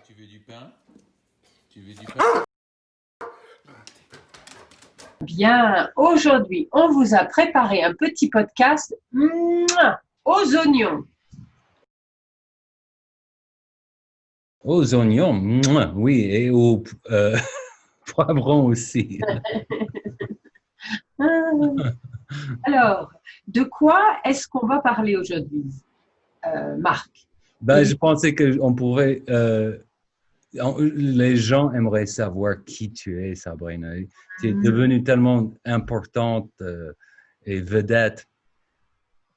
Tu veux du pain? Tu veux du pain? Bien, aujourd'hui, on vous a préparé un petit podcast aux oignons. Aux oignons, mouah, oui, et aux poivrons aussi. Alors, de quoi est-ce qu'on va parler aujourd'hui, Marc? Ben, je pensais qu'on pourrait, les gens aimeraient savoir qui tu es, Sabrina. Tu es devenue tellement importante et vedette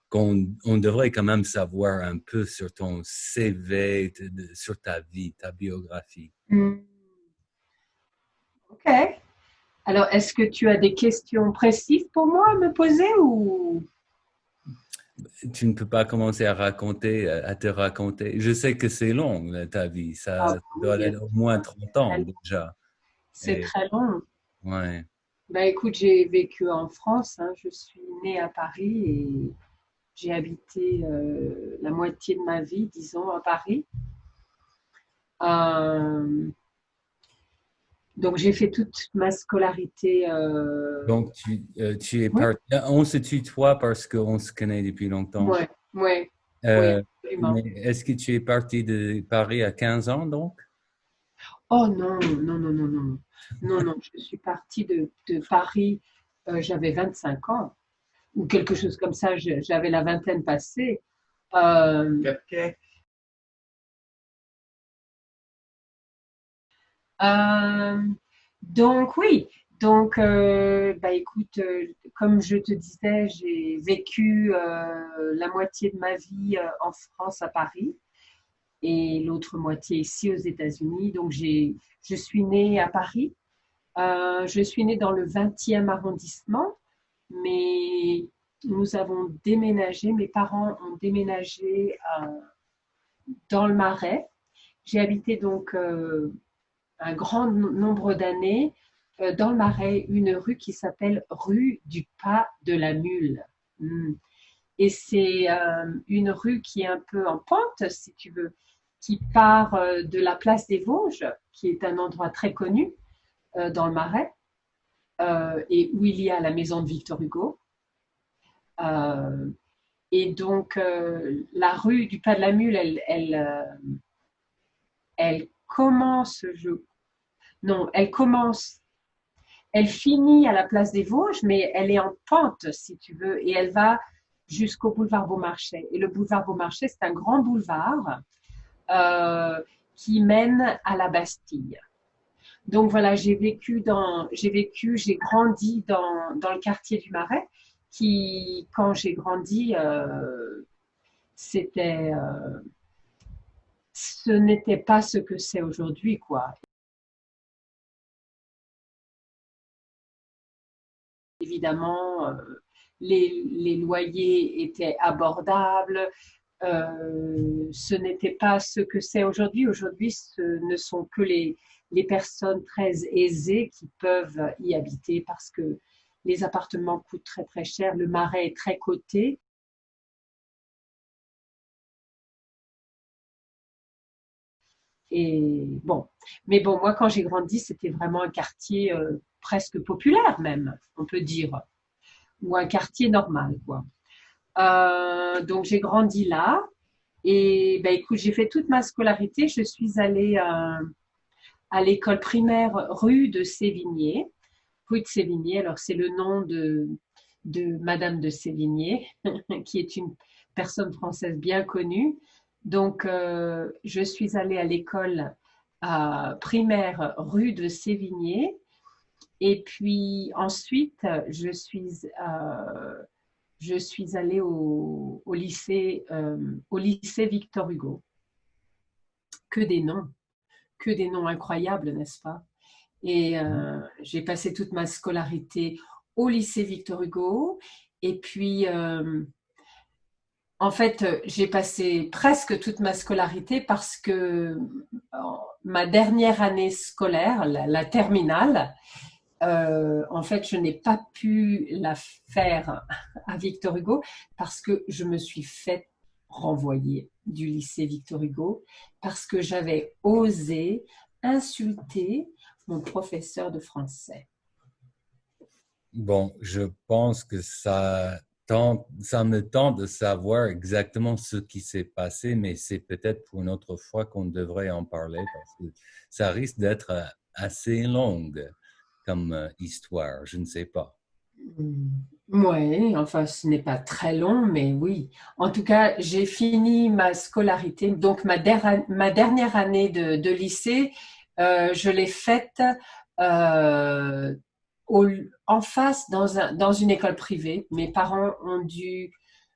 qu'on devrait quand même savoir un peu sur ton CV, sur ta vie, ta biographie. Ok. Alors, est-ce que tu as des questions précises pour moi à me poser ou? Tu ne peux pas commencer à te raconter. Je sais que c'est long, ta vie. Ça Ah doit oui, être au moins 30 ans déjà. c'est Et, très long. ouais. Ben, écoute, j'ai vécu en France, hein. Je suis née à Paris et j'ai habité la moitié de ma vie, disons, à Paris. Euh, Donc, j'ai fait toute ma scolarité. Donc, tu es Oui, parti. On se tutoie parce qu'on se connaît depuis longtemps. ouais, ouais, oui, Euh, mais absolument. est-ce que tu es parti de Paris à 15 ans, donc? Oh non, non, non, non, non. Non, non, je suis partie de Paris, j'avais 25 ans, ou quelque chose comme ça, j'avais la vingtaine passée. Ok. Euh, donc oui, donc bah écoute, comme je te disais, j'ai vécu la moitié de ma vie en France à Paris et l'autre moitié ici aux États-Unis. Donc je suis née à Paris. Je suis née dans le 20e arrondissement, mais nous avons déménagé, mes parents ont déménagé dans le Marais. J'ai habité donc un grand nombre d'années dans le Marais, une rue qui s'appelle rue du Pas de la Mule. Et c'est une rue qui est un peu en pente, si tu veux, qui part de la place des Vosges, qui est un endroit très connu dans le Marais, et où il y a la maison de Victor Hugo. Euh, et donc, la rue du Pas de la Mule, elle commence, non, elle finit à la place des Vosges, mais elle est en pente, si tu veux, et elle va jusqu'au boulevard Beaumarchais. Et le boulevard Beaumarchais, c'est un grand boulevard euh, qui mène à la Bastille. Donc voilà, j'ai grandi dans le quartier du Marais, qui, quand j'ai grandi, c'était, ce n'était pas ce que c'est aujourd'hui, quoi. Évidemment, les loyers étaient abordables. Ce n'était pas ce que c'est aujourd'hui. Aujourd'hui, ce ne sont que les personnes très aisées qui peuvent y habiter parce que les appartements coûtent très très cher. Le Marais est très coté. Et bon, mais bon, moi quand j'ai grandi, c'était vraiment un quartier presque populaire même, on peut dire, ou un quartier normal, quoi. Donc j'ai grandi là. Et ben, écoute, j'ai fait toute ma scolarité. Je suis allée à l'école primaire rue de Sévigné. Rue de Sévigné, alors c'est le nom de Madame de Sévigné, qui est une personne française bien connue. Donc, je suis allée à l'école primaire rue de Sévigné. Et puis ensuite, je suis allée au lycée Victor Hugo. Que des noms, que des noms incroyables, n'est-ce pas? Et j'ai passé toute ma scolarité au lycée Victor Hugo. Et puis, en fait, j'ai passé presque toute ma scolarité parce que ma dernière année scolaire, la terminale, en fait, je n'ai pas pu la faire à Victor Hugo parce que je me suis fait renvoyée du lycée Victor Hugo parce que j'avais osé insulter mon professeur de français. Bon, je pense que ça me tente de savoir exactement ce qui s'est passé, mais c'est peut-être pour une autre fois qu'on devrait en parler parce que ça risque d'être assez longue comme histoire. Je ne sais pas. Oui, enfin, ce n'est pas très long, mais oui. En tout cas, j'ai fini ma scolarité, donc ma dernière année de lycée, je l'ai faite euh, en face dans une école privée. Mes parents ont dû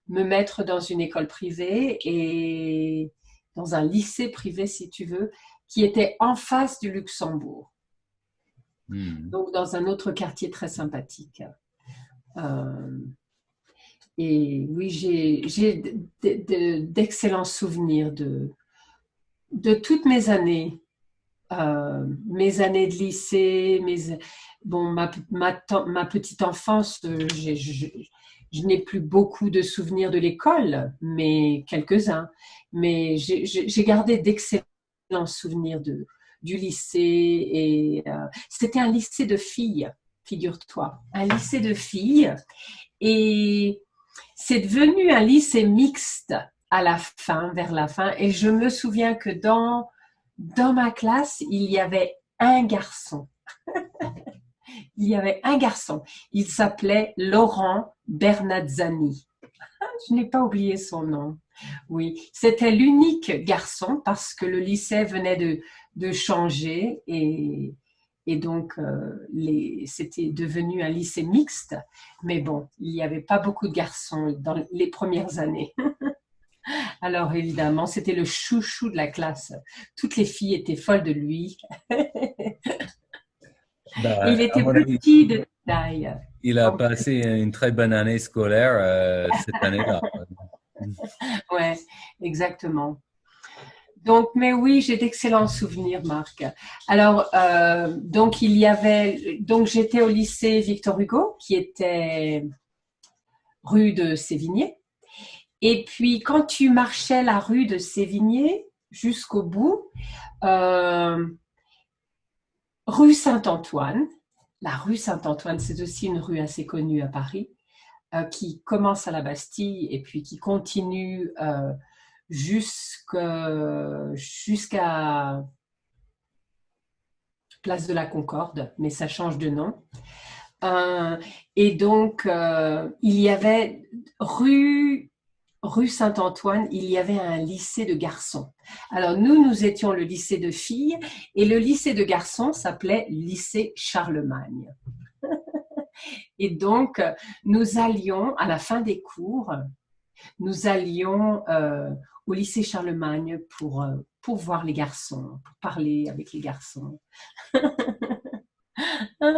me mettre dans une école privée et dans un lycée privé, si tu veux, qui était en face du Luxembourg, Hmm. donc dans un autre quartier très sympathique. Euh, Et oui, j'ai d'excellents souvenirs de toutes mes années de lycée, bon, ma petite enfance, je n'ai plus beaucoup de souvenirs de l'école, mais quelques-uns. Mais j'ai gardé d'excellents souvenirs du lycée. Et c'était un lycée de filles, figure-toi, un lycée de filles. Et c'est devenu un lycée mixte à la fin, vers la fin. Et je me souviens que dans ma classe, il y avait un garçon. Il y avait un garçon. Il s'appelait Laurent Bernazzani. Je n'ai pas oublié son nom. Oui, c'était l'unique garçon parce que le lycée venait de changer et donc c'était devenu un lycée mixte. Mais bon, il n'y avait pas beaucoup de garçons dans les premières années. Alors évidemment, c'était le chouchou de la classe. Toutes les filles étaient folles de lui. Et il Ben, à était mon avis, petit de taille. il a passé une très bonne année scolaire cette année-là. Ouais, exactement. Donc, mais oui, j'ai d'excellents souvenirs, Marc. Alors, donc j'étais au lycée Victor Hugo, qui était rue de Sévigné. Et puis, quand tu marchais la rue de Sévigné jusqu'au bout, euh, rue Saint-Antoine, la rue Saint-Antoine, c'est aussi une rue assez connue à Paris, qui commence à la Bastille et puis qui continue jusqu'à Place de la Concorde, mais ça change de nom. Euh, et donc, il y avait rue Saint-Antoine, il y avait un lycée de garçons. Alors, nous étions le lycée de filles et le lycée de garçons s'appelait lycée Charlemagne. Et donc, nous allions, à la fin des cours, nous allions au lycée Charlemagne pour voir les garçons, pour parler avec les garçons. Ah,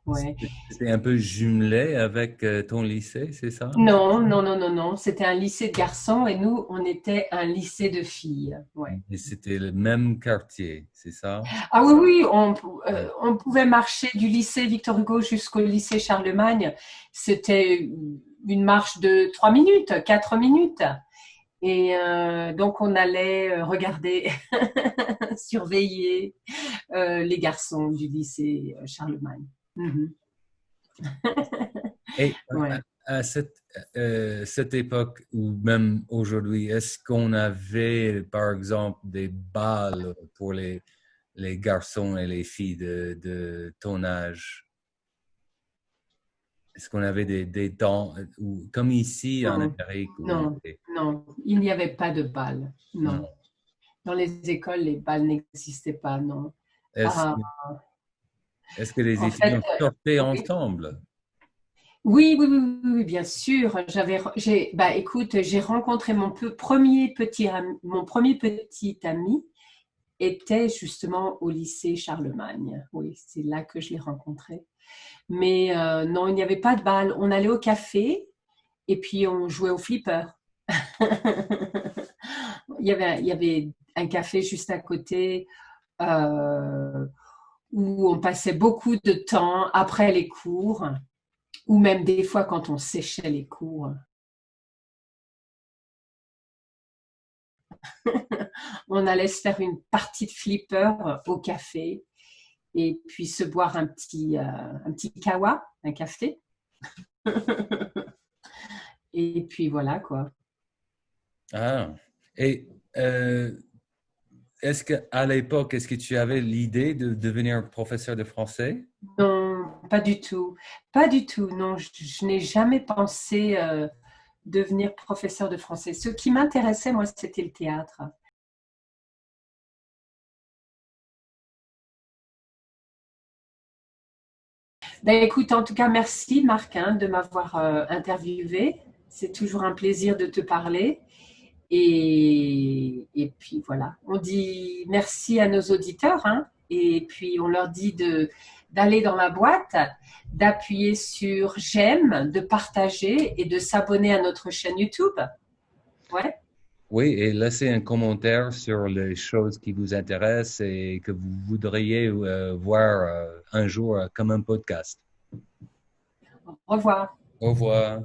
ouais. C'était un peu jumelé avec ton lycée, c'est ça? Non, non, non, non, non. C'était un lycée de garçons et nous, on était un lycée de filles. Ouais. Et c'était le même quartier, c'est ça? Ah oui, oui, Ouais. on pouvait marcher du lycée Victor Hugo jusqu'au lycée Charlemagne. C'était une marche de 3 minutes, 4 minutes. Et donc, on allait regarder, surveiller les garçons du lycée Charlemagne. Mhm. Et Ouais. à cette époque, ou même aujourd'hui, est-ce qu'on avait, par exemple, des balles pour les garçons et les filles de ton âge? Est-ce qu'on avait des temps, ou, comme ici en Non, Amérique, où non, non. Il n'y avait pas de bal. Non. non. Dans les écoles, les balles n'existaient pas, non. Est-ce, Ah, est-ce que les en fait, étudiants sortaient oui, ensemble? oui, oui, oui, oui, oui, bien sûr. Bah, écoute, j'ai rencontré mon premier petit ami était justement au lycée Charlemagne. Oui, c'est là que je l'ai rencontré. Mais non, il n'y avait pas de bal. On allait au café et puis on jouait au flipper. Il y avait un café juste à côté euh, où on passait beaucoup de temps après les cours, ou même des fois quand on séchait les cours. On allait se faire une partie de flipper au café et puis se boire un petit kawa, un café. Et puis voilà quoi. Ah, et est-ce qu'à l'époque, est-ce que tu avais l'idée de devenir professeur de français? Non, pas du tout. Pas du tout. Non, je n'ai jamais pensé devenir professeur de français. Ce qui m'intéressait, moi, c'était le théâtre. Ben, écoute, en tout cas, merci Marc hein, de m'avoir interviewé. C'est toujours un plaisir de te parler. Et puis voilà, on dit merci à nos auditeurs hein, et puis on leur dit d'aller dans la boîte, d'appuyer sur j'aime, de partager et de s'abonner à notre chaîne YouTube. Ouais. Oui, et laissez un commentaire sur les choses qui vous intéressent et que vous voudriez voir un jour comme un podcast. Au revoir. Au revoir.